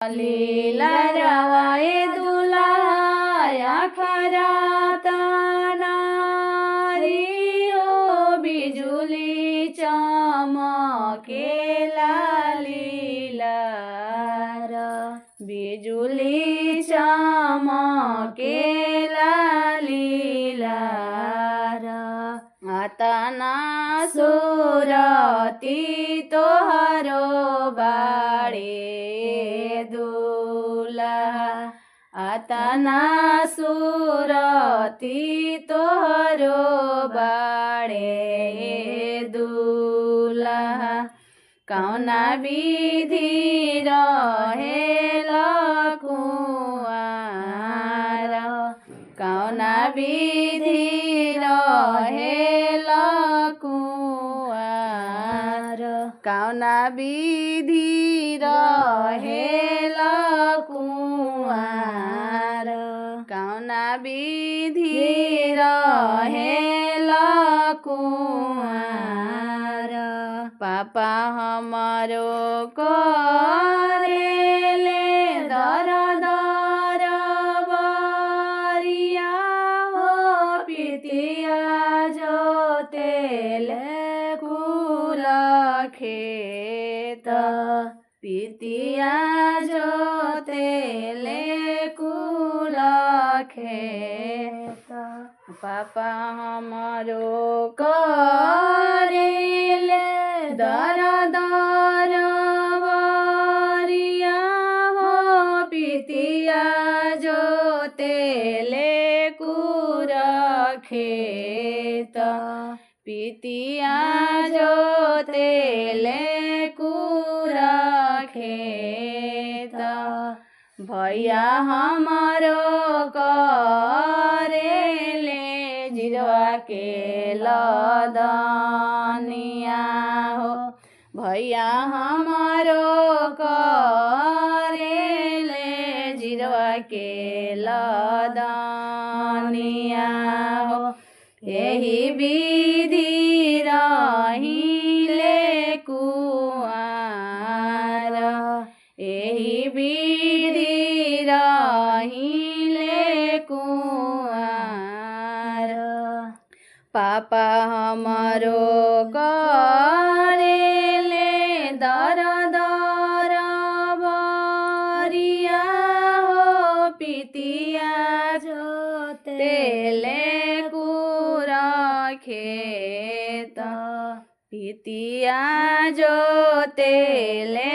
लीला रवाए दुलाया खराता नारियो बिजुली चमकेला लीलार बिजुली चमकेला लीलार आतना सुरती तोहरो बाड़े दुल्हा आतना सुरती तोहरो बाड़े दुल्हा कौना विधि रहेल कुंवार कौना विधि रहेल कुंवार कौना विधि रहेल कुंवार कौना विधि रहेल कुंवार पापा हमारो करेले दर दर बरिया हो पितिया जोतेले कुल खेत पितिया जोतेले कुल खेत पापा हमारो करेले दर दर बरिया हो पितिया जोतेले कुल खेत पितिया जोतेले कुल खेत भैया हमारो करेले जिरवा के लदनिया हो भैया हमारो करेले जिरवा के लदनिया हो यही विधि रहिले कुंवार यही विधि रहिले कुंवार पापा हमारो करेले दर दर बरिया हो पितिया जोतेले कुल खेत पितिया जोतेले